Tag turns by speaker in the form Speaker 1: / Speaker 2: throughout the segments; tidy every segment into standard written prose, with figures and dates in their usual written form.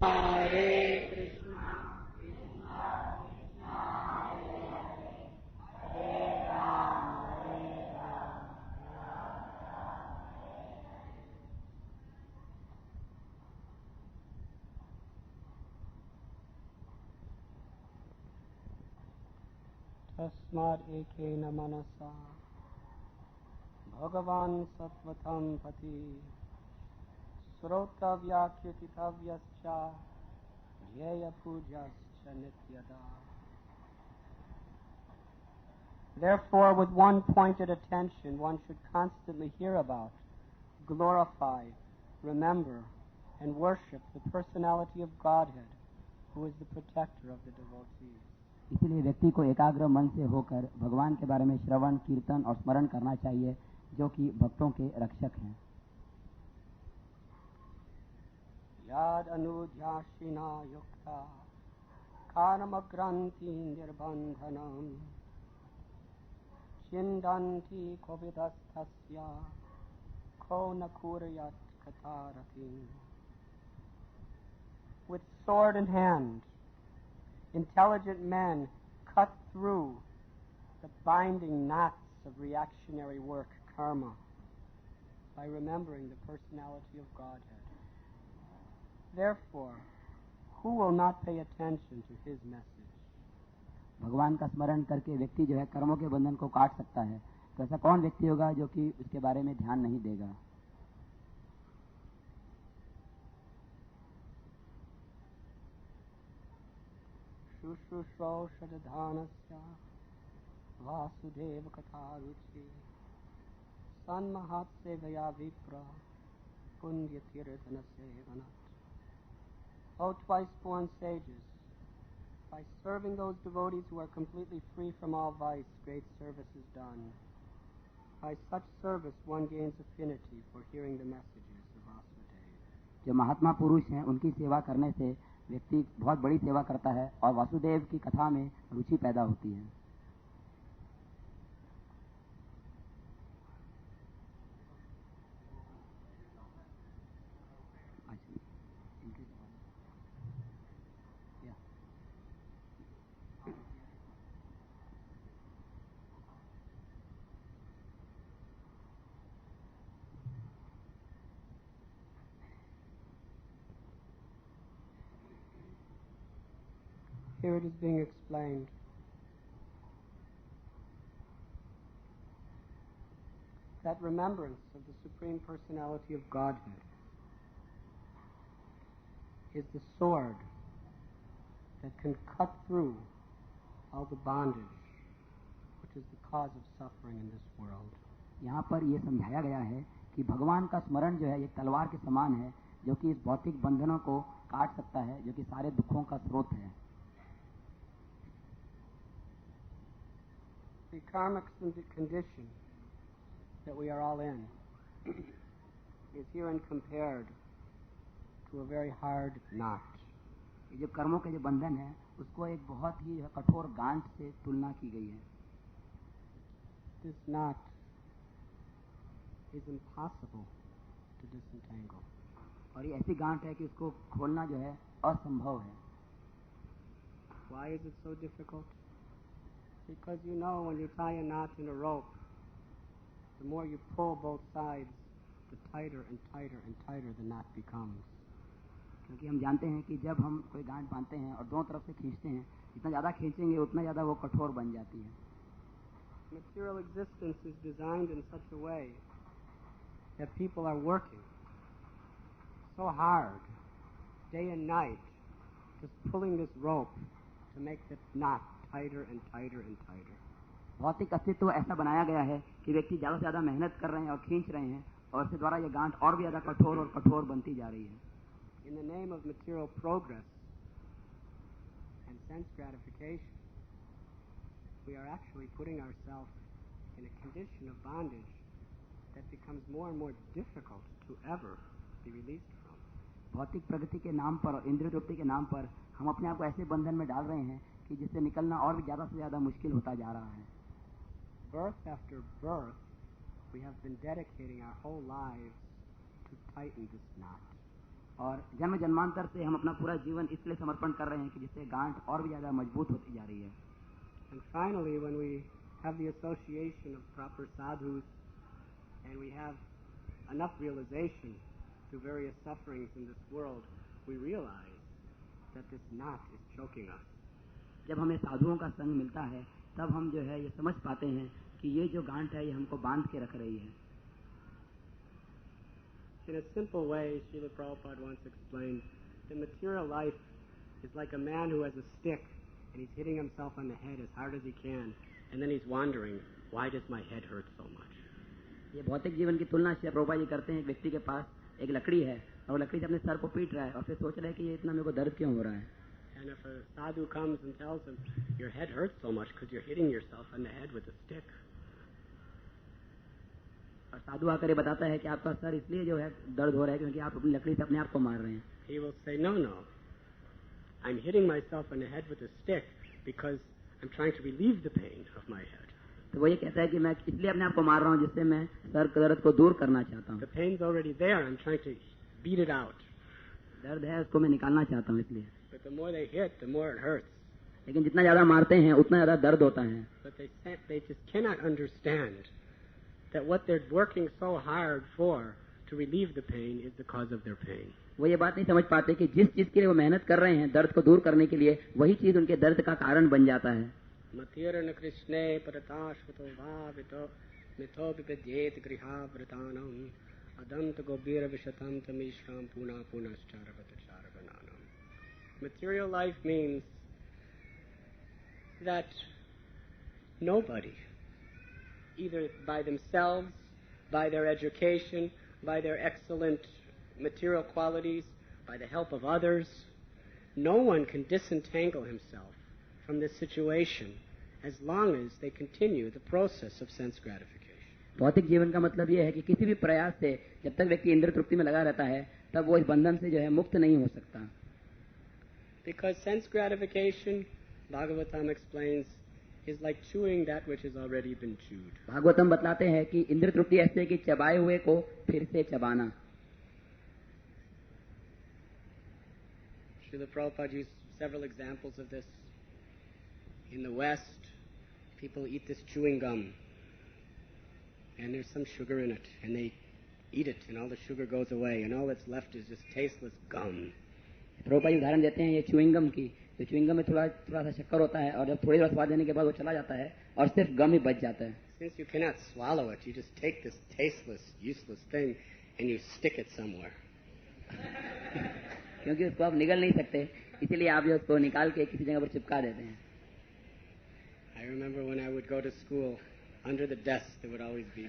Speaker 1: Hare Krishna, Krishna Krishna, Hare Hare, Hare Rama, Hare Rama, Rama Rama, Hare Hare. Tasmad ekena manasa Bhagavan Sattvatam Pati Srotavya Kirtitavyascha Jaya Pujascha Nityada. Therefore, with one pointed attention, one should constantly hear about, glorify, remember, and worship the personality of Godhead, who is the protector of the devotees.
Speaker 2: इसलिए व्यक्ति को एकाग्र मन से होकर भगवान के बारे में श्रवण, कीर्तन और स्मरण करना चाहिए, जो कि भक्तों के रक्षक हैं।
Speaker 1: Yad anudhyashina yukta karmagranti nirbandhanam chindanti kovidastasya ko nakurayat kataratim. With sword in hand, intelligent men cut through the binding knots of reactionary work, karma, by remembering the personality of Godhead. Therefore, who will not pay attention to his message?
Speaker 2: भगवान का स्मरण करके व्यक्ति जो है कर्मों के बंधन को काट सकता है, तो ऐसा कौन व्यक्ति होगा जो कि उसके बारे में ध्यान नहीं देगा?
Speaker 1: Shushrushro Shadadhanasya Vasudeva Katharuchi Sanmahatsevaya Vipra Punyatirtanasevanat. O twice born sages, by serving those devotees who are completely free from all vice, great service is done. By such service one gains affinity for hearing the messages of Vasudeva.
Speaker 2: जो महात्मा पुरुष हैं, उनकी सेवा करने से व्यक्ति बहुत बड़ी सेवा करता है और वासुदेव की कथा में रुचि पैदा होती है।
Speaker 1: Here it is being explained that remembrance of the Supreme Personality of Godhead is the sword that can cut through all the bondage which is the cause of suffering in this world.
Speaker 2: यहाँ पर यह समझाया गया है कि भगवान का स्मरण जो है एक तलवार के समान है, जो कि इस भौतिक बंधनों को काट सकता है, जो कि सारे दुखों का स्रोत है।
Speaker 1: The karmic condition that we are all in is herein compared to a very hard knot.
Speaker 2: ये जो कर्मों के जो बंधन है, उसको एक बहुत ही कठोर गांठ से तुलना की गई है।
Speaker 1: This knot is impossible to disentangle.
Speaker 2: और ये ऐसी गांठ है कि उसको खोलना जो है असंभव है।
Speaker 1: Why is it so difficult? Because you know, when you tie a knot in a rope, the more you pull both sides, the tighter and tighter and tighter the knot becomes.
Speaker 2: क्योंकि हम जानते हैं कि जब हम कोई गांठ बांधते हैं और दोनों तरफ से खींचते हैं, जितना ज्यादा खींचेंगे उतना ज्यादा वो कठोर बन जाती है।
Speaker 1: Material existence is designed in such a way that people are working so hard, day and night, just pulling this rope to make the knot tighter and tighter and tighter.
Speaker 2: भौतिक अस्तित्व ऐसा बनाया गया है कि व्यक्ति ज्यादा से ज्यादा मेहनत कर रहे हैं और खींच रहे हैं, और इसके द्वारा ये गांठ और भी ज्यादा कठोर और कठोर बनती जा रही है।
Speaker 1: In the name of material progress and sense gratification, we are actually putting ourselves in a condition of bondage that becomes more and more difficult to ever be released from.
Speaker 2: भौतिक प्रगति के नाम पर और इंद्रिय तृप्ति के नाम पर हम अपने आप को ऐसे बंधन में डाल रहे हैं कि जिससे निकलना और भी ज्यादा से ज्यादा मुश्किल होता जा रहा है।
Speaker 1: Birth after birth, we have been dedicating our whole lives to tighten this knot.
Speaker 2: और जन्म जन्मांतर से हम अपना पूरा जीवन इसलिए समर्पण कर रहे हैं कि जिससे गांठ और भी ज्यादा मजबूत होती जा रही है.
Speaker 1: And finally, when we have the association of proper sadhus and we have enough realization through various sufferings in this world, we realize that this knot is choking us.
Speaker 2: जब हमें साधुओं का संग मिलता है तब हम जो है ये समझ पाते हैं कि ये जो गांठ है ये हमको बांध के रख रही है.
Speaker 1: In a simple way, Srila Prabhupada once explained, the material life is like a man who has a stick and he's hitting himself on the head as hard as he can, and then he's wondering, why does my head hurt so much?
Speaker 2: ये भौतिक जीवन की तुलना श्री प्रभुपाद जी करते हैं. एक व्यक्ति के पास एक लकड़ी है और लकड़ी से अपने सर को पीट रहा है और फिर सोच रहा है कि ये इतना मेरे को दर्द क्यों हो रहा है.
Speaker 1: And if a sadhu comes and tells him, your head hurts so much because you're hitting yourself on the head with a stick.
Speaker 2: और साधु आकर ये बताता है कि आपका सर इसलिए जो है दर्द हो रहा है क्योंकि आप अपनी लकड़ी से अपने आप को मार रहे हैं.
Speaker 1: He will say, no, I'm hitting myself on the head with a stick because I'm trying to relieve the pain of my head.
Speaker 2: तो वो ये कहता है कि मैं इसलिए अपने आप को मार रहा हूँ जिससे मैं सर के दर्द को दूर करना चाहता हूँ.
Speaker 1: The pain's already there. I'm trying to beat it out.
Speaker 2: दर्द है उसको मैं निकालना चाहता हूँ इसलिए.
Speaker 1: But the more they hit, the more it hurts.
Speaker 2: लेकिन जितना ज्यादा मारते हैं उतना ज्यादा दर्द होता है.
Speaker 1: But they just cannot understand that what they're working so hard for to relieve the pain is the cause of their pain.
Speaker 2: वो ये बात नहीं समझ पाते कि जिस चीज के लिए वो मेहनत कर रहे हैं दर्द को दूर करने के लिए वही चीज उनके दर्द का कारण बन जाता है.
Speaker 1: Matirana Krishne Paratashvato Bhavito Mito Vipadyet Grihavratanam Adanta Gobira Vishatam Tamishram Puna Punascharavatacharavananam. Material life means that nobody, either by themselves, by their education, by their excellent material qualities, by the help of others, no one can disentangle himself from this situation as long as they continue the process of sense gratification.
Speaker 2: भौतिक जीवन का मतलब यह है कि किसी भी प्रयास से जब तक व्यक्ति इंद्रिय तृप्ति में लगा रहता है तब वो इस बंधन से जो है मुक्त नहीं हो सकता.
Speaker 1: Because sense gratification, Bhagavatam explains, is like chewing that which has already been chewed.
Speaker 2: Bhagavatam बतलाते हैं कि इंद्रिय तृप्ति ऐसे है कि चबाए हुए को फिर से चबाना.
Speaker 1: Srila Prabhupada used several examples of this. In the West, people eat this chewing gum, and there's some sugar in it, and they eat it, and all the sugar goes away, and all that's left is just tasteless gum.
Speaker 2: Prabhupada ji उदाहरण देते हैं ये chewing gum की. तो chewing gum में थोड़ा सा शक्कर होता है और जब थोड़ी देर स्वाद देने के बाद वो चला जाता है और सिर्फ गम ही बच जाता है.
Speaker 1: Since you cannot swallow it, you just take this tasteless, useless thing, and you stick it somewhere.
Speaker 2: क्योंकि उसको आप निगल नहीं सकते इसीलिए आप जो उसको निकाल के किसी जगह पर चिपका देते हैं.
Speaker 1: I remember when I would go to school, under the desk there would always be.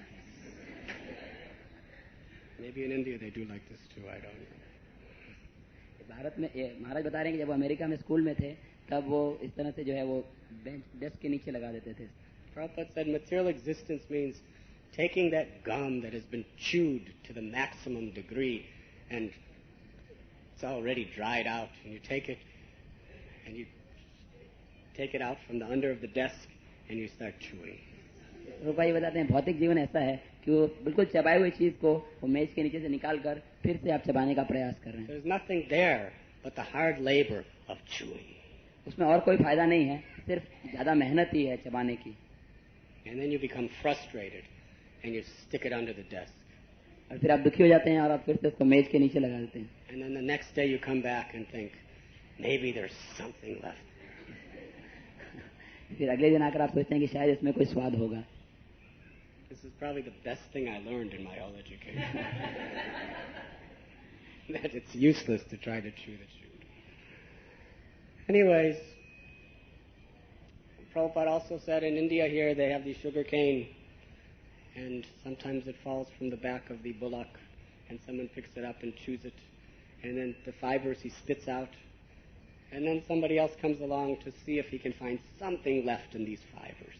Speaker 1: Maybe in India they do like this too, I don't know.
Speaker 2: Bharat में महाराज बता रहे हैं कि जब अमेरिका में स्कूल में थे तब वो इस तरह से जो है वो बेंच डेस्क के नीचे लगा देते थे.
Speaker 1: Prabhupada said material existence means taking that gum that has been chewed to the maximum degree and it's already dried out, and you take it out from the under of the desk and you start chewing.
Speaker 2: रूपा ये बताते हैं भौतिक जीवन ऐसा है कि वो बिल्कुल चबाई हुई चीज को वो मेज के नीचे से निकाल कर फिर से आप चबाने का प्रयास कर रहे हैं.
Speaker 1: There's nothing there but the hard labor of chewing.
Speaker 2: उसमें और कोई फायदा नहीं है सिर्फ ज्यादा मेहनत ही है चबाने की.
Speaker 1: And then you become frustrated and you stick it under the desk.
Speaker 2: और फिर आप दुखी हो जाते हैं और आप फिर से उसको मेज के नीचे लगा देते हैं.
Speaker 1: And then the next day you come back and think, maybe there's something left.
Speaker 2: फिर अगले दिन आकर आप सोचते हैं कि शायद इसमें कोई स्वाद होगा.
Speaker 1: This is probably the best thing I learned in my whole education. That it's useless to try to chew the chewed. Anyways, Prabhupada also said in India here they have the sugar cane, and sometimes it falls from the back of the bullock, and someone picks it up and chews it, and then the fibers he spits out, and then somebody else comes along to see if he can find something left in these fibers.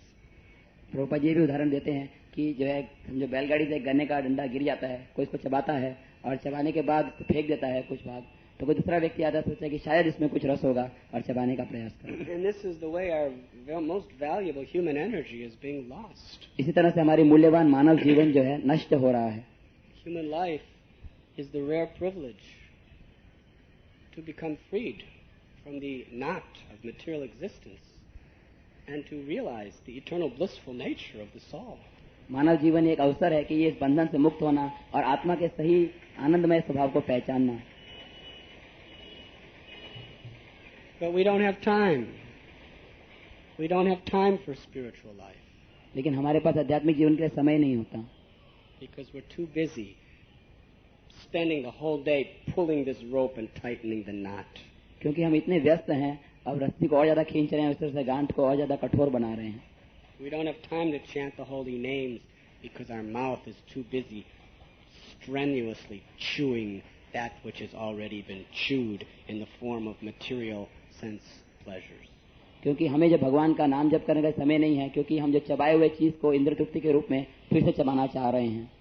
Speaker 2: Prabhupada ji भी उदाहरण देते हैं कि जो है जो बैलगाड़ी से गन्ने का डंडा गिर जाता है कोई इसको चबाता है और चबाने के बाद फेंक देता है कुछ भाग, तो कोई दूसरा व्यक्ति आता है सोचता है कि शायद इसमें कुछ रस होगा और चबाने का प्रयास करता है.
Speaker 1: And this is the way our most valuable human energy is being lost.
Speaker 2: इसी तरह से हमारी मूल्यवान मानव जीवन जो है नष्ट हो रहा है.
Speaker 1: Human life is the rare privilege to become freed from the knot of material existence and to realize the eternal blissful nature of the soul.
Speaker 2: मानव जीवन एक अवसर है कि ये इस बंधन से मुक्त होना और आत्मा के सही आनंदमय स्वभाव को पहचानना.
Speaker 1: But we don't have time. We don't have time for spiritual life.
Speaker 2: लेकिन हमारे पास आध्यात्मिक जीवन के लिए समय नहीं होता.
Speaker 1: Because we're too busy spending the whole day pulling this rope and tightening the knot.
Speaker 2: क्योंकि हम इतने व्यस्त हैं, अब रस्सी को और ज्यादा खींच रहे हैं, उस तरह से गांठ को और ज्यादा कठोर बना रहे हैं.
Speaker 1: We don't have time to chant the holy names because our mouth is too busy strenuously chewing that which has already been chewed in the form of material sense pleasures.
Speaker 2: क्योंकि हमें जो भगवान का नाम जप करने का समय नहीं है, क्योंकि हम जो चबाए हुए चीज को इंद्र तृप्ति के रूप में फिर से चबाना चाह रहे हैं.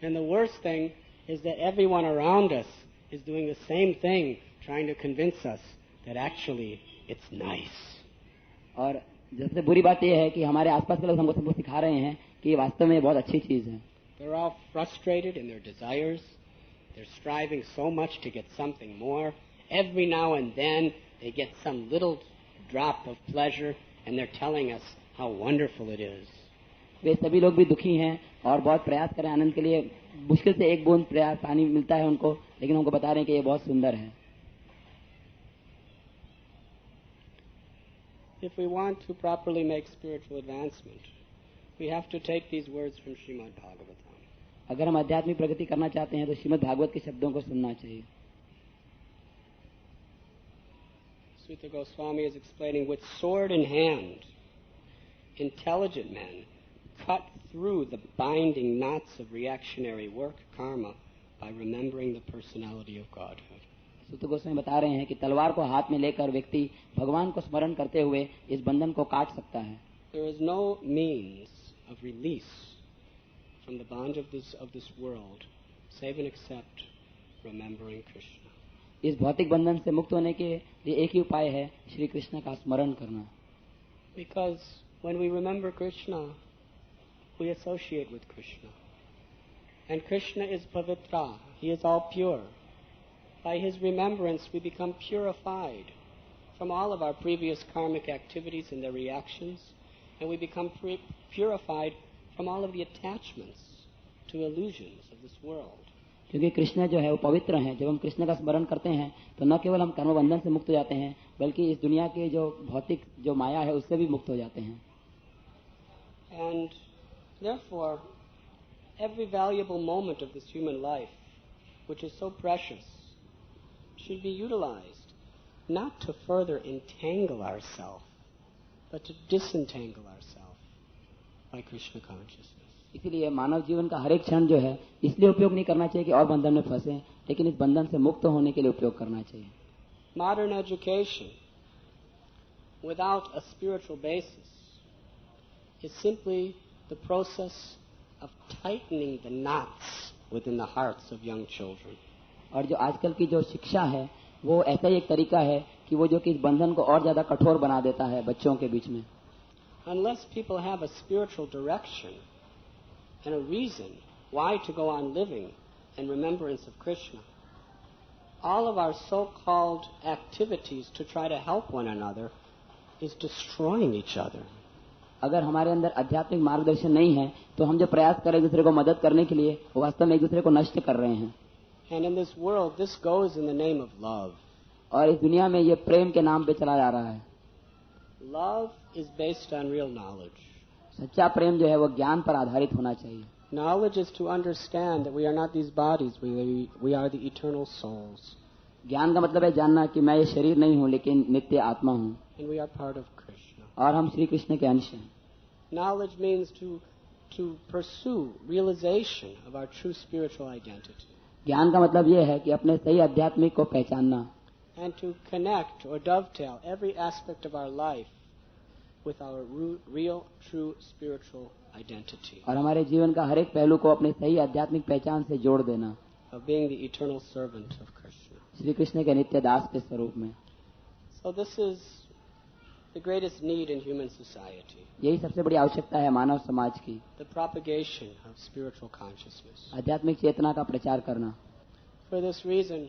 Speaker 1: And the worst thing is that everyone around us is doing the same thing, trying to convince us that actually it's nice.
Speaker 2: और सबसे बुरी बात यह है कि हमारे आसपास के लोग हमको सबको सिखा रहे हैं कि वास्तव में बहुत अच्छी चीज है.
Speaker 1: They're all frustrated in their desires. They're striving so much to get something more. Every now and then they get some little drop of pleasure and they're telling us how wonderful it is.
Speaker 2: वे सभी लोग भी दुखी हैं और बहुत प्रयास कर रहे हैं आनंद के लिए. मुश्किल से एक बूंद प्रयास पानी मिलता है उनको, लेकिन उनको बता रहे हैं कि ये बहुत सुंदर है.
Speaker 1: If we want to properly make spiritual advancement, we have to take these words from Srimad Bhagavatam.
Speaker 2: अगर हम आध्यात्मिक प्रगति करना चाहते हैं तो श्रीमद् भागवत के शब्दों को सुनना चाहिए.
Speaker 1: Sutta Goswami is explaining, with sword in hand, intelligent men cut through the binding knots of reactionary work, karma, by remembering the personality of Godhood.
Speaker 2: सुत गोस्वामी बता रहे हैं कि तलवार को हाथ में लेकर व्यक्ति भगवान को स्मरण करते हुए इस बंधन को काट सकता है.
Speaker 1: There is no means of release from the bond of this world, save and except remembering Krishna.
Speaker 2: इस भौतिक बंधन से मुक्त होने के लिए एक ही उपाय है, श्री कृष्ण का स्मरण करना.
Speaker 1: Because when we remember Krishna, we associate with Krishna. And Krishna is pavitra, he is all pure. By his remembrance we become purified from all of our previous karmic activities and their reactions, and we become purified from all of the attachments to illusions of this world.
Speaker 2: क्योंकि कृष्ण जो है वो पवित्र हैं. जब हम कृष्ण का स्मरण करते हैं तो न केवल हम कर्म बंधन से मुक्त हो जाते हैं, बल्कि इस दुनिया के जो भौतिक जो माया है उससे भी मुक्त हो जाते हैं.
Speaker 1: And therefore, every valuable moment of this human life, which is so precious, should be utilized not to further entangle ourselves, but to disentangle ourselves by Krishna consciousness.
Speaker 2: इसीलिए मानव जीवन का हर एक क्षण जो है इसलिए उपयोग नहीं करना चाहिए कि और बंधन में फंसे, लेकिन इस बंधन से मुक्त होने के लिए उपयोग करना चाहिए.
Speaker 1: Modern education, without a spiritual basis, is simply the process of tightening the knots within the hearts of young children.
Speaker 2: और जो आजकल की जो शिक्षा है वो ऐसा ही एक तरीका है कि वो जो कि इस बंधन को और ज्यादा कठोर बना देता है बच्चों के बीच में.
Speaker 1: Unless people have a spiritual direction and a reason why to go on living in remembrance of Krishna, all of our so-called activities to try to help one another is destroying each other.
Speaker 2: अगर हमारे अंदर आध्यात्मिक मार्गदर्शन नहीं है तो हम जो प्रयास करें दूसरे को मदद करने के लिए वो वास्तव में एक दूसरे को नष्ट कर रहे हैं.
Speaker 1: And in this world, this goes in the name of love.
Speaker 2: और इस दुनिया में ये प्रेम के नाम पे चला जा रहा है.
Speaker 1: Love is based on real knowledge.
Speaker 2: सच्चा प्रेम जो है वो ज्ञान पर आधारित होना चाहिए.
Speaker 1: Knowledge is to understand that we are not these bodies, we are the eternal souls.
Speaker 2: ज्ञान का मतलब है जानना कि मैं ये शरीर नहीं हूँ लेकिन नित्य आत्मा हूँ.
Speaker 1: And we are part of Krishna.
Speaker 2: और हम श्री कृष्ण के अंश हैं.
Speaker 1: Knowledge means to pursue realization of our true spiritual identity.
Speaker 2: ज्ञान का मतलब ये है कि अपने सही आध्यात्मिक को पहचानना.
Speaker 1: And to connect or dovetail every aspect of our life with our real, true spiritual identity.
Speaker 2: और हमारे जीवन का हर एक पहलू को अपने सही आध्यात्मिक पहचान से जोड़ देना.
Speaker 1: Of being the eternal servant of Krishna.
Speaker 2: Shri Krishna के नित्य दास के स्वरूप में.
Speaker 1: So this is the greatest need in human society.
Speaker 2: यही सबसे बड़ी आवश्यकता है मानव समाज की.
Speaker 1: The propagation of spiritual consciousness.
Speaker 2: आध्यात्मिक चेतना का प्रचार करना.
Speaker 1: For this reason,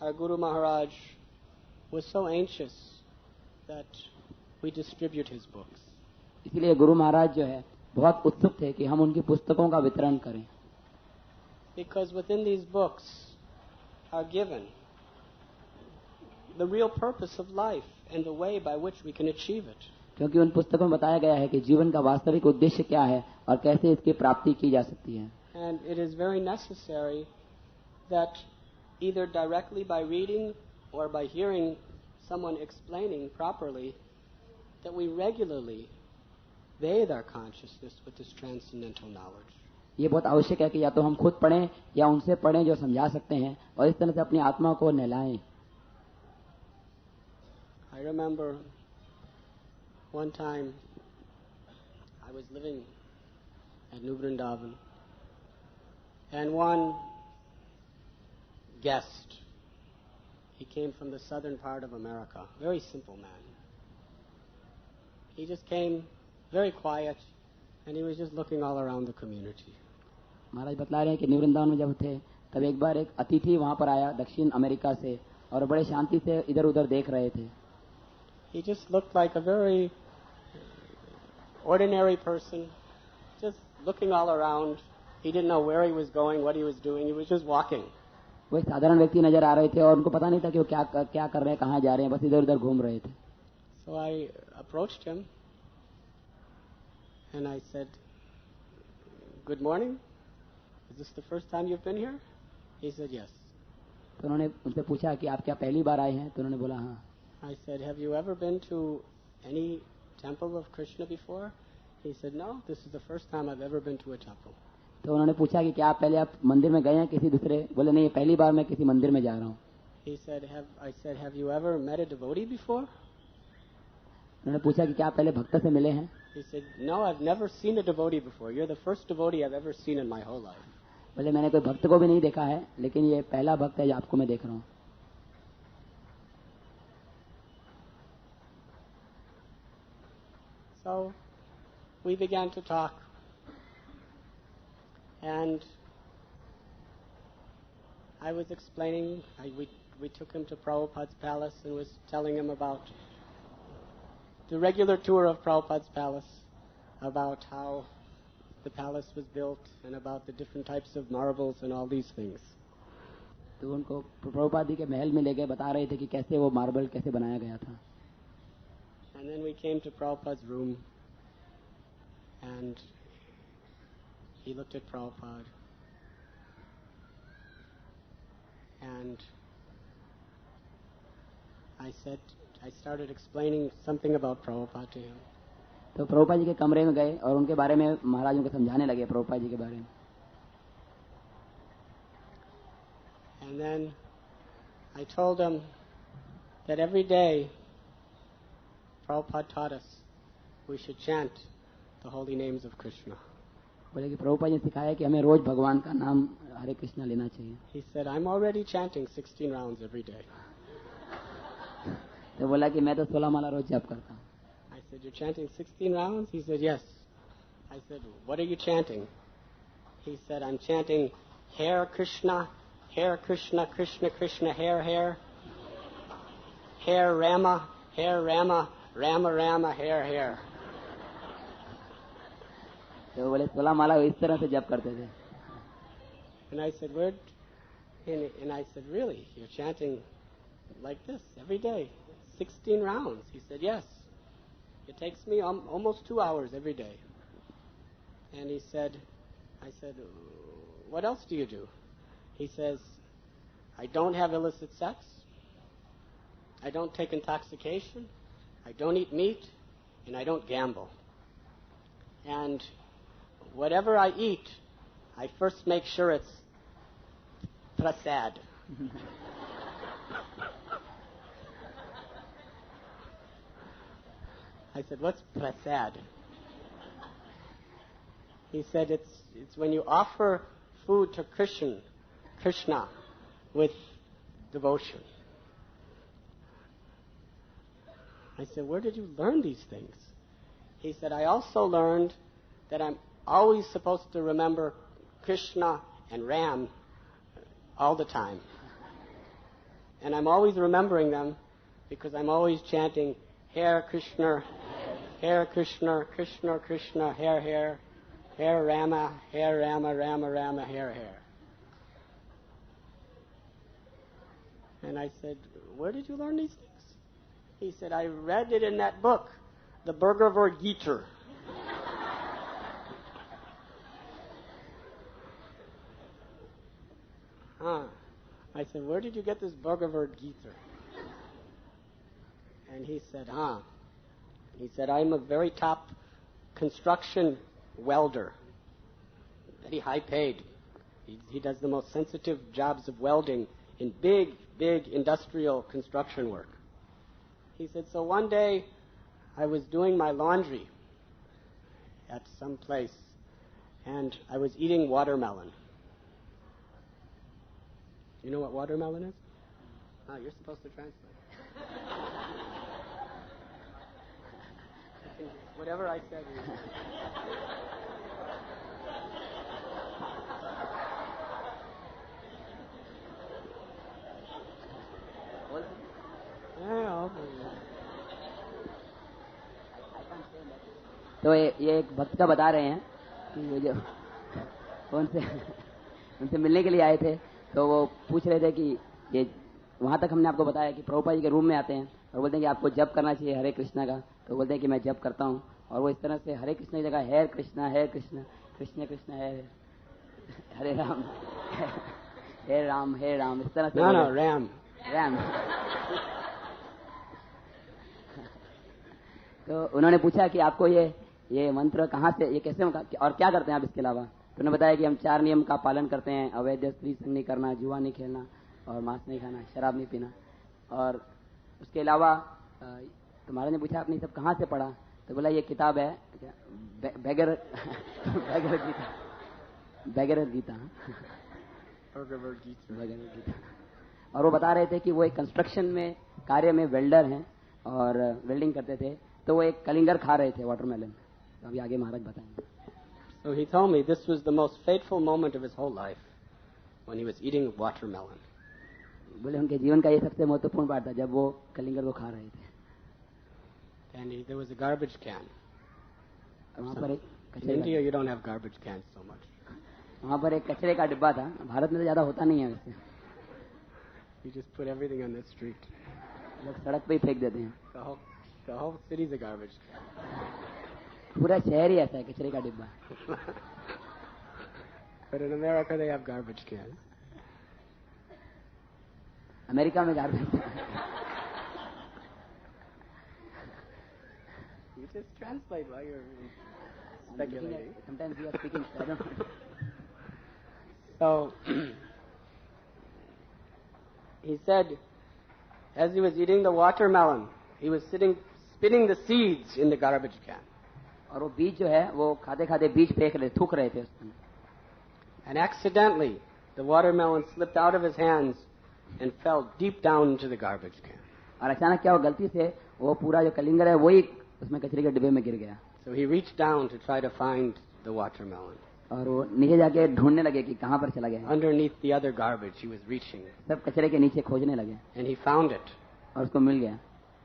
Speaker 1: our Guru Maharaj was so anxious that we distribute his books.
Speaker 2: इसलिए गुरु महाराज जो है बहुत उत्सुक थे कि हम उनकी पुस्तकों का वितरण करें.
Speaker 1: Because within these books are given the real purpose of life and the way by which we can achieve it.
Speaker 2: क्योंकि उन पुस्तकों में बताया गया है कि जीवन का वास्तविक उद्देश्य क्या है और कैसे इसकी प्राप्ति की जा सकती है.
Speaker 1: And it is very necessary that either directly by reading or by hearing someone explaining properly, that we regularly bathe our consciousness with this transcendental knowledge.
Speaker 2: ये बहुत आवश्यक है कि या तो हम खुद पढ़ें या उनसे पढ़ें जो समझा सकते हैं और इस तरह से अपनी आत्मा को नहलाएं.
Speaker 1: I remember one time I was living at New Vrindavan, and one guest, he came from the southern part of America, very simple man. He just came very quiet, and he was just looking all around the community.
Speaker 2: महाराज बतला रहे हैं कि new Vrindavan में जब थे तब एक बार एक अतिथि वहां पर आया दक्षिण अमेरिका से और बड़े शांति से इधर उधर देख रहे थे.
Speaker 1: He just looked like a very ordinary person, just looking all around. He didn't know where he was going, what he was doing. He was just walking.
Speaker 2: वो एक साधारण व्यक्ति नजर आ रहे थे और उनको पता नहीं था कि वो क्या कर रहे हैं, कहाँ जा रहे हैं, बस इधर उधर घूम रहे थे.
Speaker 1: So I approached him and I said, "Good morning. Is this the first time you've been here?" He said, "Yes."
Speaker 2: तो उन्होंने उनसे पूछा कि आप क्या पहली बार आए हैं, तो उन्होंने बोला हाँ.
Speaker 1: I said, "Have you ever been to any temple of Krishna before?" He said, "No, this is the first time I've ever been to a temple."
Speaker 2: तो उन्होंने पूछा कि क्या पहले आप मंदिर में गए हैं किसी दूसरे, बोले नहीं पहली बार मैं किसी मंदिर में जा रहा हूँ.
Speaker 1: I said, "Have you ever met a devotee before?"
Speaker 2: उन्होंने पूछा कि क्या पहले भक्त से मिले हैं.
Speaker 1: He said, "No, I've never seen a devotee before. You're the first devotee I've ever seen in my whole life."
Speaker 2: बोले मैंने कोई भक्त को भी नहीं देखा है, लेकिन ये पहला भक्त है जो आपको मैं देख रहा हूँ.
Speaker 1: So we began to talk, and I was explaining, we took him to Prabhupada's palace and was telling him about the regular tour of Prabhupada's palace, about how the palace was built and about the different types of marbles and all these things.
Speaker 2: तो उनको प्रभुपाद जी के महल में ले गए, बता रहे थे कि कैसे वो मार्बल कैसे बनाया गया था.
Speaker 1: And then we came to Prabhupada's room, and he looked at Prabhupada, and I started explaining something about Prabhupada to him.
Speaker 2: तो प्रभुपाद जी के कमरे में गए और उनके बारे में महाराज उनको समझाने लगे प्रभुपाद जी के बारे में.
Speaker 1: And then I told him that every day Prabhupada taught us we should chant the holy names of Krishna.
Speaker 2: बोले कि प्रभुपाद जी ने सिखाया कि हमें रोज भगवान का नाम हरे कृष्णा लेना चाहिए.
Speaker 1: He said, "I'm already chanting 16 rounds every day."
Speaker 2: तो बोला कि मैं तो 16 माला रोज जप करता हूँ.
Speaker 1: I said, "You're chanting 16 rounds?" He said, "Yes." I said, "What are you chanting?" He said, "I'm chanting Hare Krishna, Krishna Krishna, Hare, Hare Rama, Rama Rama, Hare."
Speaker 2: तो बोले 16 माला इस तरह से जप करते थे.
Speaker 1: And I said, and I said, "Really? You're chanting like this every day, 16 rounds?" He said, "Yes. It takes me almost 2 hours every day." And I said, "What else do you do?" He says, "I don't have illicit sex. I don't take intoxication. I don't eat meat, and I don't gamble. And whatever I eat, I first make sure it's prasad." I said, "What's prasad?" He said, it's when you offer food to Krishna with devotion. I said, "Where did you learn these things?" He said, "I also learned that I'm always supposed to remember Krishna and Ram all the time." And I'm always remembering them because I'm always chanting, Hare Krishna, Krishna Krishna, Hare Rama, Rama Rama, Hare. And I said, where did you learn these things? He said, I read it in that book, the Bhagavad Gita. I said, where did you get this Bhagavad Gita? And he said, He said, I'm a very top construction welder, very high paid. He does the most sensitive jobs of welding in big industrial construction work. He said, so one day I was doing my laundry at some place, and I was eating watermelon. You know what watermelon is? You're supposed to translate. Whatever I said.
Speaker 2: तो ये एक भक्त का बता रहे हैं कि वो जो उनसे मिलने के लिए आए थे, तो वो पूछ रहे थे कि ये वहाँ तक हमने आपको बताया कि प्रभुपाद जी के रूम में आते हैं और बोलते हैं कि आपको जप करना चाहिए हरे कृष्णा का, तो बोलते हैं कि मैं जप करता हूँ, और वो इस तरह से हरे कृष्णा की जगह हरे कृष्णा कृष्ण कृष्ण हरे राम हे राम इस तरह से
Speaker 1: राम
Speaker 2: तो उन्होंने पूछा कि आपको ये मंत्र कहाँ से, ये कैसे और क्या करते हैं आप इसके अलावा? तो उन्होंने बताया कि हम 4 नियम का पालन करते हैं, अवैध स्त्री संग नहीं करना, जुआ नहीं खेलना और मांस नहीं खाना, शराब नहीं पीना, और उसके अलावा तो महाराज ने पूछा आपने सब कहाँ से पढ़ा? तो बोला ये किताब है भगवद गीता। और वो बता रहे थे कि वो एक कंस्ट्रक्शन में कार्य में वेल्डर हैं और वेल्डिंग करते थे, तो वो एक कलिंगर खा रहे थे वाटरमेलन। तो अभी आगे महाराज बताएंगे।
Speaker 1: So he told me this was the most fateful moment of his whole life when he was eating watermelon.
Speaker 2: बोले उनके जीवन का ये सबसे महत्वपूर्ण बात था जब वो कलिंगर को खा रहे थे।
Speaker 1: And there was a garbage can.
Speaker 2: वहाँ पर एक
Speaker 1: In India you don't have garbage cans so much.
Speaker 2: वहाँ पर एक कचरे का डिब्बा था, भारत में तो ज्यादा होता नहीं है वैसे।
Speaker 1: You just put everything on the street.
Speaker 2: लोग सड़क पे ही फेंक देते हैं।
Speaker 1: The whole city is a garbage can.
Speaker 2: पूरा शहर ही ऐसा है कचरे का डिब्बा।
Speaker 1: But in America they have garbage cans.
Speaker 2: America में garbage.
Speaker 1: You just translate while you're speculating.
Speaker 2: Sometimes you are speaking. I don't know.
Speaker 1: So he said, as he was eating the watermelon, he was spitting the seeds in the garbage can.
Speaker 2: और वो बीज जो है वो खाते खाते बीज थूक रहे थे उसमें।
Speaker 1: And accidentally, the watermelon slipped out of his hands and fell deep down into the garbage can.
Speaker 2: और अचानक क्या हुआ, गलती से वो पूरा जो कलिंगर है वही उसमें कचरे के डिब्बे में गिर गया।
Speaker 1: So he reached down to try to find the watermelon.
Speaker 2: और वो नीचे जाके ढूंढने लगे कि कहाँ पर चला गया।
Speaker 1: Underneath the other garbage, he was reaching.
Speaker 2: सब कचरे के नीचे खोजने लगे।
Speaker 1: And he found it.
Speaker 2: और उसको मिल गया।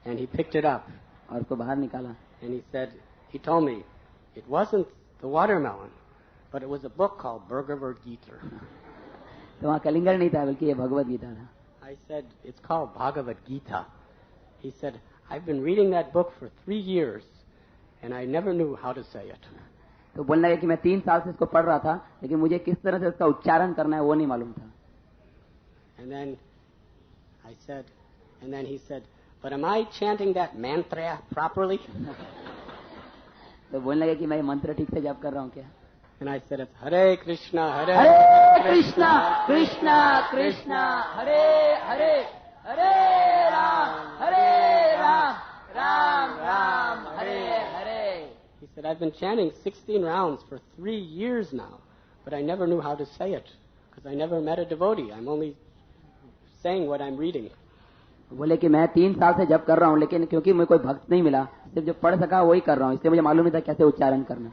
Speaker 1: And he picked it up.
Speaker 2: और उसको बाहर निकाला।
Speaker 1: And he told me, it wasn't the watermelon, but it was a book called Bhagavad Gita.
Speaker 2: तो वहाँ कलिंगर नहीं था बल्कि ये भगवद गीता था।
Speaker 1: I said, it's called Bhagavad Gita. He said, I've been reading that book for 3 years and I never knew how to say it.
Speaker 2: तो बोलने लगे कि मैं 3 साल से इसको पढ़ रहा था लेकिन मुझे किस तरह से इसका उच्चारण करना है वो नहीं मालूम था।
Speaker 1: And then he said, but am I chanting that mantra properly?
Speaker 2: तो बोलने लगे कि मैं ये मंत्र ठीक से जप कर रहा हूँ क्या?
Speaker 1: And I said, it's Hare Krishna,
Speaker 2: Hare Krishna, Krishna Krishna, Hare Hare, Hare Ram, Ram Ram, Hare Hare.
Speaker 1: He said, I've been chanting 16 rounds for 3 years now, but I never knew how to say it because I never met a devotee. I'm only saying what I'm reading.
Speaker 2: बोले कि मैं 3 साल से जप कर रहा हूँ लेकिन क्योंकि मुझे कोई भक्त नहीं मिला, सिर्फ जो पढ़ सका वही कर रहा हूँ, इसलिए मुझे मालूम नहीं था कैसे उच्चारण करना।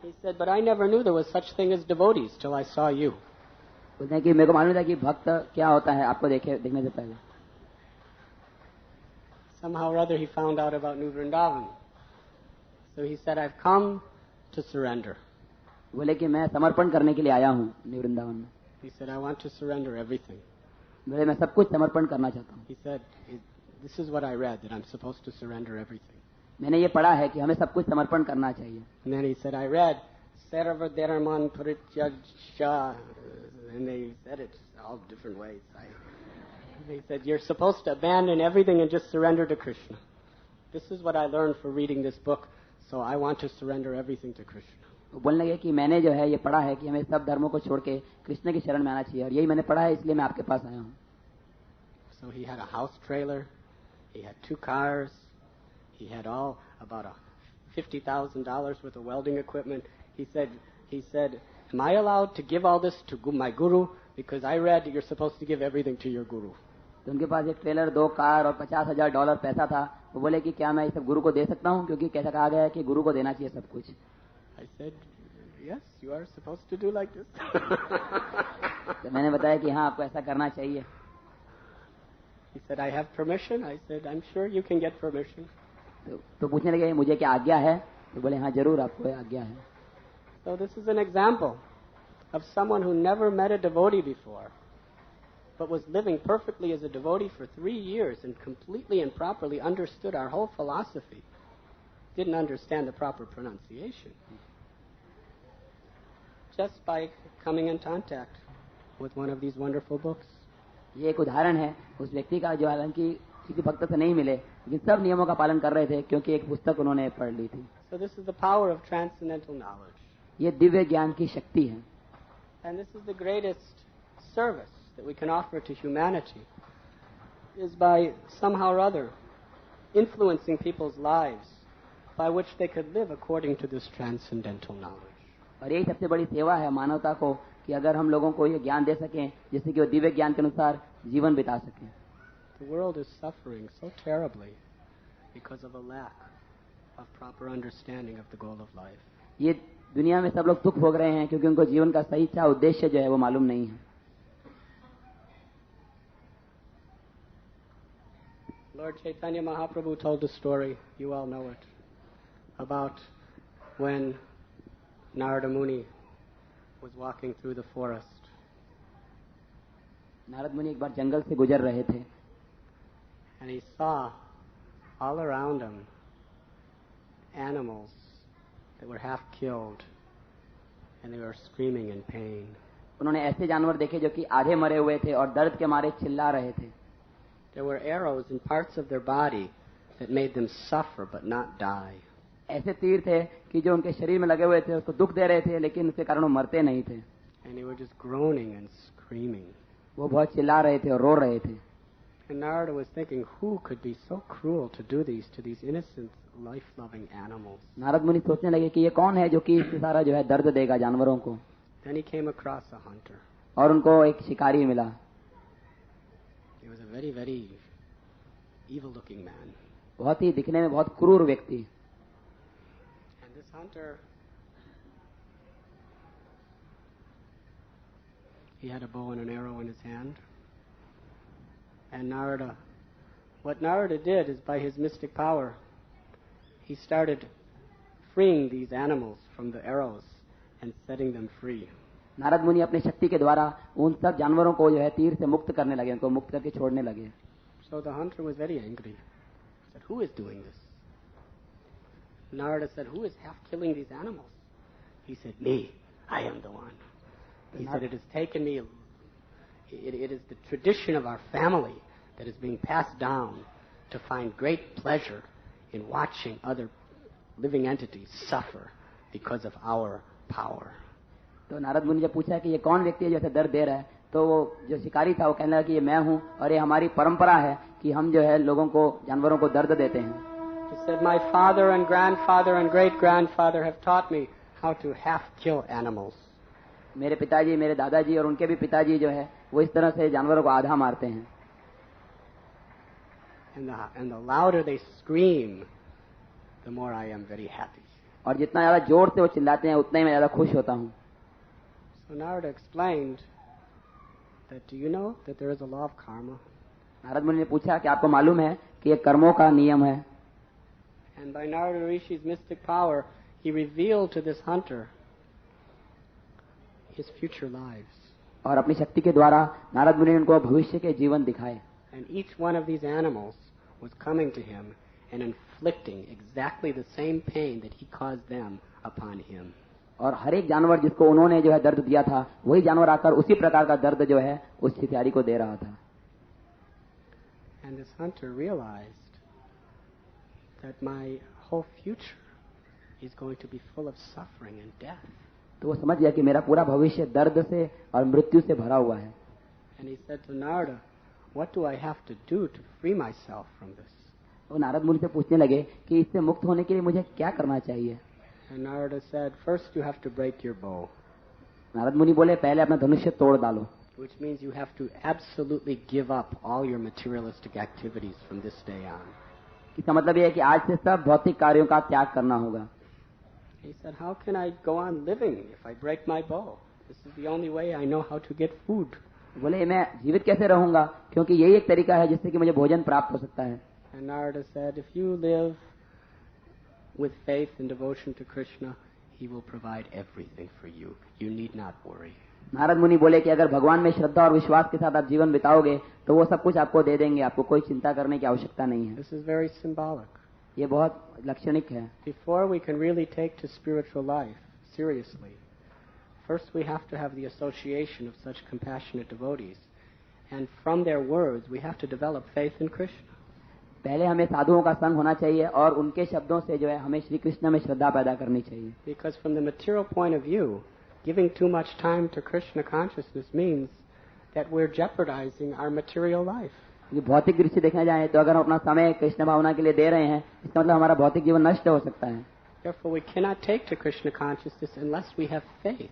Speaker 1: He said, but I never knew there was such thing as devotees till I saw you.
Speaker 2: बोलते हैं कि मेरे को मालूम था कि भक्त क्या होता है आपको देखने से पहले.
Speaker 1: Somehow or other he found out about New Vrindavan. So he said, I've come to surrender.
Speaker 2: बोले कि मैं समर्पण करने के लिए आया हूँ न्यू वृंदावन में.
Speaker 1: He said, I want to surrender everything.
Speaker 2: बोले मैं सब कुछ समर्पण करना चाहता हूँ.
Speaker 1: He said, this is what I read, that I'm supposed to surrender everything.
Speaker 2: मैंने ये पढ़ा है कि हमें सब कुछ समर्पण करना चाहिए.
Speaker 1: And then he said, I read, Sarvadharaman Parityajya, and they said it all different ways. They said, you're supposed to abandon everything and just surrender to Krishna. This is what I learned for reading this book, so I want to surrender everything to Krishna.
Speaker 2: बोलने लगे कि मैंने जो है ये पढ़ा है कि हमें सब धर्मों को छोड़ के कृष्ण की शरण में आना चाहिए और यही मैंने पढ़ा है इसलिए मैं आपके पास आया हूँ.
Speaker 1: So he had a house trailer, he had 2 cars, he had all about $50,000 worth of welding equipment. He said, am I allowed to give all this to my guru? Because I read that you're supposed to give everything to your guru.
Speaker 2: तो उनके पास एक trailer, 2 car और $50,000 पैसा था. वो बोले कि क्या मैं ये सब गुरु को दे सकता हूँ क्योंकि कैसा कहा गया है कि गुरु को देना चाहिए सब कुछ.
Speaker 1: I said, yes, you are supposed to do like this.
Speaker 2: तो मैंने बताया कि हाँ आपको ऐसा करना चाहिए.
Speaker 1: He said, I have permission. I said, I'm sure you can get permission.
Speaker 2: तो पूछने लगे मुझे क्या आज्ञा है. तो बोले हाँ जरूर आपको आज्ञा है.
Speaker 1: So this is an example of someone who never met a devotee before, but was living perfectly as a devotee for 3 years and completely and properly understood our whole philosophy. Didn't understand the proper pronunciation. Just by coming in contact with one of these wonderful books.
Speaker 2: ये एक उदाहरण है उस व्यक्ति का जो हालांकि किसी भक्त से नहीं मिले लेकिन सब नियमों का पालन कर रहे थे क्योंकि एक पुस्तक उन्होंने पढ़ ली थी.
Speaker 1: So this is the power of transcendental knowledge.
Speaker 2: ये दिव्य ज्ञान की शक्ति है.
Speaker 1: And this is the greatest service that we can offer to humanity, is by somehow or other influencing people's lives by which they could live according to this transcendental knowledge.
Speaker 2: और यही सबसे बड़ी सेवा है मानवता को कि अगर हम लोगों को ये ज्ञान दे सकें जिससे कि वो दिव्य ज्ञान के अनुसार जीवन बिता सकें.
Speaker 1: The world is suffering so terribly because of a lack of proper understanding of the goal of life.
Speaker 2: ये दुनिया में सब लोग दुख भोग रहे हैं क्योंकि उनको जीवन का सही सा उद्देश्य जो है वो मालूम नहीं है.
Speaker 1: Lord Chaitanya Mahaprabhu told the story, you all know it, about when Narada Muni was walking through the forest.
Speaker 2: Narad मुनि एक बार जंगल से गुजर रहे थे.
Speaker 1: And he saw all around him animals that were half killed and they were screaming in pain.
Speaker 2: उन्होंने ऐसे जानवर देखे जो कि आधे मरे हुए थे और दर्द के मारे चिल्ला रहे थे.
Speaker 1: There were arrows in parts of their body that made them suffer but not die.
Speaker 2: ऐसे तीर थे कि जो उनके शरीर में लगे हुए थे उसको दुख दे रहे थे लेकिन उसके कारण वो मरते नहीं थे.
Speaker 1: And they were just groaning and screaming.
Speaker 2: वो बहुत चिल्ला रहे थे और रो रहे थे.
Speaker 1: And Narada was thinking, who could be so cruel to do these to these innocent, life-loving animals?
Speaker 2: Narad मुनि सोचने लगे कि ये कौन है जो कि इससे सारा जो है दर्द देगा जानवरों को.
Speaker 1: Then he came across a hunter.
Speaker 2: और उनको एक शिकारी मिला.
Speaker 1: He was a very, very evil-looking man.
Speaker 2: बहुत ही दिखने में बहुत क्रूर व्यक्ति.
Speaker 1: And this hunter, he had a bow and an arrow in his hand. And what Narada did is by his mystic power, he started freeing these animals from the arrows and setting them free.
Speaker 2: Narad मुनि अपनी शक्ति के द्वारा उन सब जानवरों को जो है तीर से मुक्त करने लगे, उनको मुक्त करके छोड़ने लगे.
Speaker 1: So the hunter was very angry. He said, who is doing this? Narada said, who is half killing these animals? He said, me. I am the one. He said, it has taken me, it is the tradition of our family that is being passed down to find great pleasure in watching other living entities suffer because of our power.
Speaker 2: तो नारद मुनि जब पूछा कि ये कौन व्यक्ति है जैसे दर्द दे रहा है, तो वो जो शिकारी था वो कहने लगा कि ये मैं हूँ और ये हमारी परंपरा है कि हम जो है लोगों को, जानवरों को दर्द देते हैं.
Speaker 1: He said, my father and grandfather and great grandfather have taught me how to half kill animals.
Speaker 2: मेरे पिताजी, मेरे दादाजी और उनके भी पिताजी जो है वो इस तरह से जानवरों को आधा मारते हैं.
Speaker 1: And the louder they scream, the more I am very happy.
Speaker 2: और जितना ज्यादा जोर से वो चिल्लाते हैं उतना ही मैं ज्यादा खुश होता हूँ.
Speaker 1: So Narada explained that, do you know that there is a law of karma?
Speaker 2: Narad मुनि ने पूछा कि आपको मालूम है कि ये कर्मों का नियम है.
Speaker 1: And by Narada Rishi's mystic power, he revealed to this hunter his future lives.
Speaker 2: और अपनी शक्ति के द्वारा नारद मुनि ने उनको भविष्य के जीवन दिखाए.
Speaker 1: And each one of these animals was coming to him and inflicting exactly the same pain that he caused them upon him.
Speaker 2: और हर एक जानवर जिसको उन्होंने जो है दर्द दिया था, वही जानवर आकर उसी प्रकार का दर्द जो है उस शिकारी को दे रहा था.
Speaker 1: And this hunter realized that my whole future is going to be full of suffering and death.
Speaker 2: तो वो समझ गया कि मेरा पूरा भविष्य दर्द से और मृत्यु से भरा हुआ है.
Speaker 1: And he said to Narada, what do I have to do to free myself from this?
Speaker 2: वो नारद मुनि से पूछने लगे कि इससे मुक्त होने के लिए मुझे क्या करना चाहिए.
Speaker 1: And Narada said, first you have to break your bow.
Speaker 2: Narad मुनि बोले पहले अपना धनुष्य तोड़ डालो.
Speaker 1: Which means you have to absolutely give up all your materialistic activities from this day on.
Speaker 2: इसका मतलब यह है कि आज से सब भौतिक कार्यों का त्याग करना होगा.
Speaker 1: He said, how can I go on living if I break my bow? This is the only way I know how to get food.
Speaker 2: बोले मैं जीवित कैसे रहूंगा, क्योंकि यही एक तरीका है जिससे कि मुझे भोजन प्राप्त हो सकता है.
Speaker 1: And Narada said, if you live with faith and devotion to Krishna, he will provide everything for you. You need not worry.
Speaker 2: Narad मुनि बोले कि अगर भगवान में श्रद्धा और विश्वास के साथ आप जीवन बिताओगे तो वो सब कुछ आपको दे देंगे, आपको कोई चिंता करने की आवश्यकता नहीं है.
Speaker 1: This is very symbolic.
Speaker 2: ये बहुत लक्षणिक है.
Speaker 1: Before we can really take to spiritual life seriously, first we have to have the association of such compassionate devotees. And from their words, we have to develop faith in Krishna.
Speaker 2: पहले हमें साधुओं का संग होना चाहिए और उनके शब्दों से जो है हमें श्री कृष्ण में श्रद्धा पैदा करनी चाहिए.
Speaker 1: Because from the material point of view, giving too much time to Krishna consciousness means that we're jeopardizing our material life.
Speaker 2: भौतिक दृष्टि देखने जाए तो अगर हम अपना समय कृष्ण भावना के लिए दे रहे हैं, इसका मतलब हमारा भौतिक जीवन नष्ट हो सकता है.
Speaker 1: Therefore, we cannot take to Krishna consciousness unless we have faith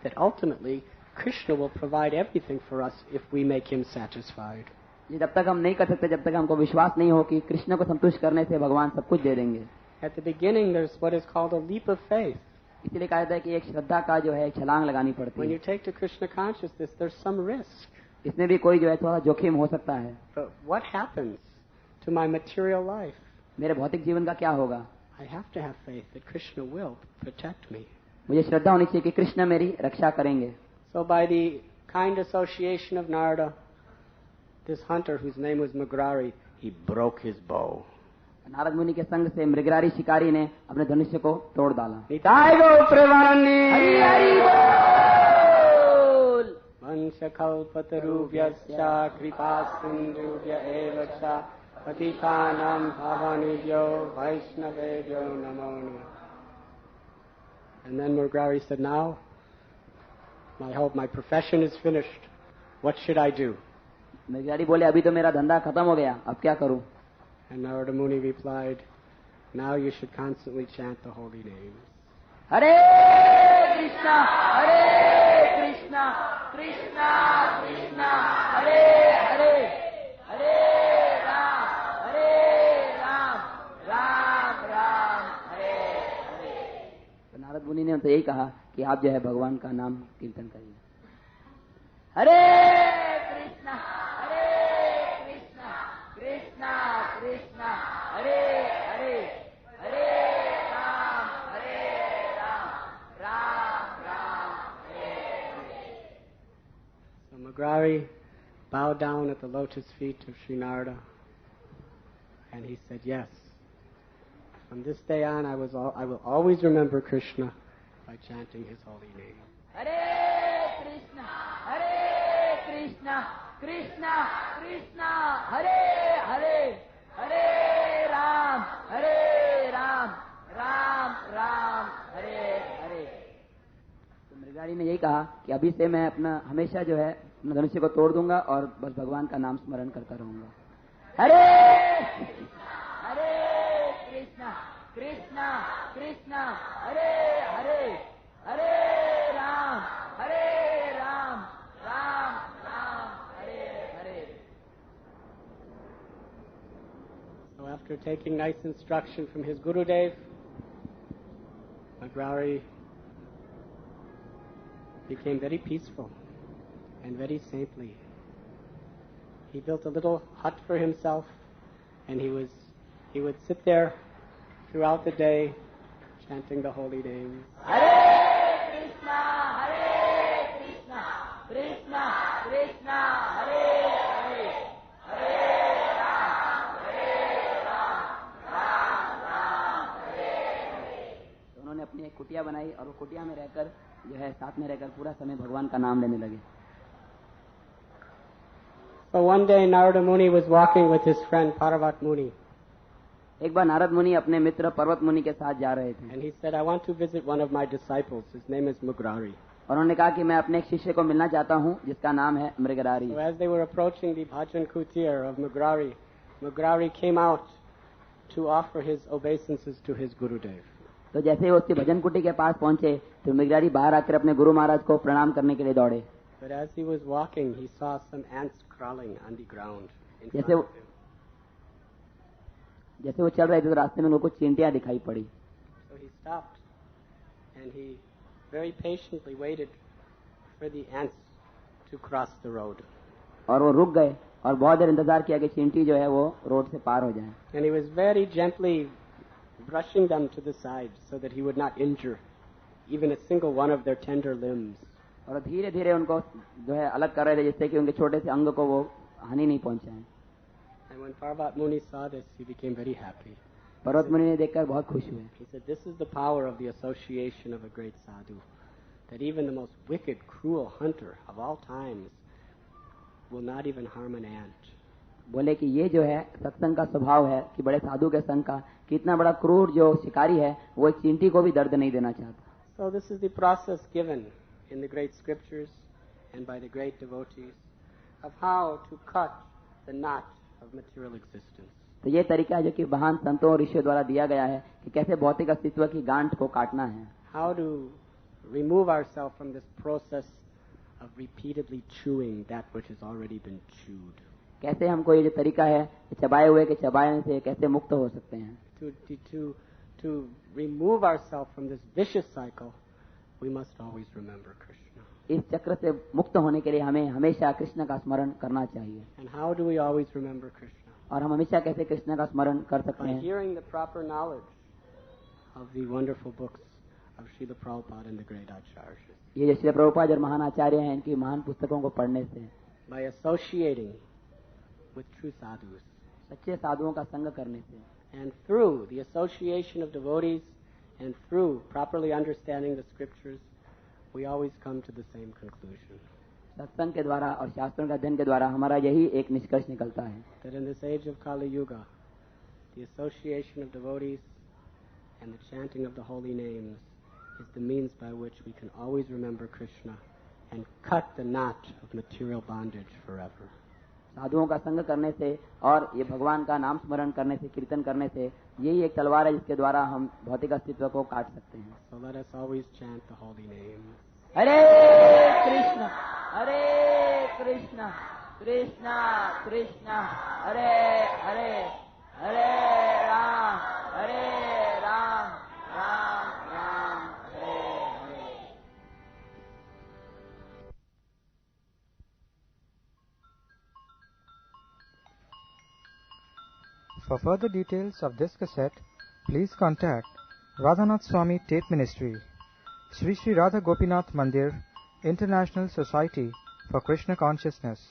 Speaker 1: that ultimately Krishna will provide everything for us if we make him satisfied.
Speaker 2: ये जब तक हम नहीं कर सकते, जब तक हमको विश्वास नहीं हो कि कृष्ण को संतुष्ट करने से भगवान सब कुछ दे देंगे.
Speaker 1: At the beginning, there's what is called a leap of faith.
Speaker 2: इसलिए कहा जाता है कि एक श्रद्धा का जो है छलांग लगानी पड़ती
Speaker 1: When
Speaker 2: है.
Speaker 1: you take to Krishna consciousness, there's some risk.
Speaker 2: इसमें भी कोई जो है थोड़ा जोखिम हो सकता है.
Speaker 1: But what happens to my material life?
Speaker 2: मेरे भौतिक जीवन का क्या होगा?
Speaker 1: I have to have faith that Krishna will protect me.
Speaker 2: मुझे श्रद्धा होनी चाहिए कि कृष्ण मेरी रक्षा करेंगे.
Speaker 1: So by the kind association of Narada, this hunter whose name was Mugrari, he broke his bow.
Speaker 2: Narad मुनि के संग से मृगरारी शिकारी ने अपने धनुष्य को तोड़ डाला.
Speaker 1: निताय गौ प्रेमानंदी
Speaker 2: हरि हरि बोल.
Speaker 1: वंशकल्पतरुभ्यश्च कृपा सिन्धुभ्य एव च पतितानां पावनेभ्यो वैष्णवेभ्यो नमो नमः. And then Mugrari said, now my profession is finished. What should I do?
Speaker 2: मृगरारी बोले अभी तो मेरा धंधा खत्म हो गया, अब क्या करूं?
Speaker 1: And Narada Muni replied, now you should constantly chant the holy names.
Speaker 2: हरे कृष्णा कृष्णा कृष्णा हरे हरे, हरे राम राम राम हरे हरे. तो नारद मुनि ने तो यही कहा कि आप जो है भगवान का नाम कीर्तन करिए. हरे कृष्णा कृष्णा कृष्णा हरे हरे, हरे Ram Ram Hare Hare.
Speaker 1: So Mugrari bowed down at the lotus feet of Sri Narada, and he said, yes, from this day on I will always remember Krishna by chanting his holy name.
Speaker 2: Hare Krishna Krishna Krishna Hare Hare, Hare Ram Ram Ram Hare Hare. तो मृगरारी ने यही कहा कि अभी से मैं अपना हमेशा जो है अपना धनुष्य को तोड़ दूंगा और बस भगवान का नाम स्मरण करता रहूंगा. हरे कृष्णा कृष्णा कृष्णा हरे हरे, हरे Ram Ram Ram Hare Hare.
Speaker 1: So after taking nice instruction from his Gurudev, Mugrari became very peaceful and very saintly. He built a little hut for himself, and he would sit there throughout the day chanting the holy names.
Speaker 2: Hare Krishna, Hare Krishna, Krishna Krishna, Hare Hare, Hare Ram, Ram Ram, Hare Hare. तो उन्होंने अपनी एक कुटिया बनाई और वो कुटिया में रहकर जो है साथ में रहकर पूरा समय भगवान का नाम लेने लगे.
Speaker 1: So one day Narada Muni was walking with his friend Parvat Muni.
Speaker 2: एक बार नारद मुनि अपने मित्र पर्वत मुनि के साथ जा रहे थे.
Speaker 1: And he said, I want to visit one of my disciples. His name is Mugrari.
Speaker 2: और उन्होंने कहा कि मैं अपने एक शिष्य को मिलना चाहता हूँ जिसका नाम है मृगरारी.
Speaker 1: So as they were approaching the bhajan kutir of Mugrari, Mugrari came out to offer his obeisances to his Gurudev.
Speaker 2: तो जैसे वो उसकी भजन कुटी के पास पहुंचे तो मृगरारी बाहर आकर अपने गुरु महाराज को प्रणाम करने के लिए दौड़े.
Speaker 1: But as he was walking, he saw some ants crawling on the ground in
Speaker 2: जैसे
Speaker 1: front of him.
Speaker 2: जैसे वो चल रहे थे तो रास्ते में उनको कुछ चींटियां दिखाई पड़ी.
Speaker 1: So he stopped and he very patiently waited for the ants to cross the road.
Speaker 2: और वो रुक गए और बहुत देर इंतजार किया कि चींटी जो है वो रोड से पार हो जाए.
Speaker 1: And he was very gently brushing them to the side so that he would not injure even a single one of their tender limbs.
Speaker 2: और धीरे धीरे उनको जो है अलग कर रहे थे जिससे कि उनके छोटे से अंग को वो हानि नहीं पहुंचाए.
Speaker 1: And when Parvat Muni saw this, he became very happy.
Speaker 2: पर्वत मुनि ने देखकर बहुत खुश हुए.
Speaker 1: He said, this is the power of the association of a great sadhu, that even the most wicked, cruel hunter of all times will not even harm an ant.
Speaker 2: बोले कि ये जो है सत्संग का स्वभाव है कि बड़े साधु के संग का कि इतना बड़ा क्रूर जो शिकारी है वो एक चींटी को भी दर्द नहीं देना चाहता.
Speaker 1: So this is the process given in the great scriptures and by the great devotees of how to cut the knot of material existence.
Speaker 2: तो ये तरीका है जो कि महान संतों और ऋषियों द्वारा दिया गया है कि कैसे भौतिक अस्तित्व की गांठ को काटना है.
Speaker 1: How to remove ourselves from this process of repeatedly chewing that which has already been chewed.
Speaker 2: कैसे हमको ये जो तरीका है चबाए हुए के चबाने से कैसे मुक्त हो सकते हैं.
Speaker 1: To remove ourselves from this vicious cycle, we must always remember Krishna.
Speaker 2: इस चक्र से मुक्त होने के लिए हमें हमेशा कृष्ण का स्मरण करना चाहिए.
Speaker 1: And how do we always remember Krishna?
Speaker 2: और हम हमेशा कैसे कृष्ण का स्मरण कर सकते
Speaker 1: By
Speaker 2: हैं?
Speaker 1: hearing the proper knowledge of the wonderful books of Srila Prabhupada and the great acharyas.
Speaker 2: ये जो श्री प्रभुपाद और महान आचार्य हैं इनकी महान पुस्तकों को पढ़ने से.
Speaker 1: By associating with true sadhus.
Speaker 2: सच्चे साधुओं का संग करने से.
Speaker 1: And through the association of devotees and through properly understanding the scriptures, we always come to the same conclusion.
Speaker 2: सत्संग के द्वारा और शास्त्रों के अध्ययन के द्वारा हमारा यही एक निष्कर्ष निकलता है.
Speaker 1: That in this age of Kali Yuga, the association of devotees and the chanting of the holy names is the means by which we can always remember Krishna and cut the knot of material bondage forever.
Speaker 2: साधुओं का संग करने से और ये भगवान का नाम स्मरण करने से कीर्तन करने से यही एक तलवार है जिसके द्वारा हम भौतिक अस्तित्व को काट सकते हैं.
Speaker 1: So let us always chant the holy names.
Speaker 2: Hare Krishna Krishna Krishna Krishna Hare Hare Hare Ram Ram Ram Hare Hare.
Speaker 3: For further details of this cassette, please contact Radhanath Swami Tape Ministry, Sri Sri Radha Gopinath Mandir, International Society for Krishna Consciousness,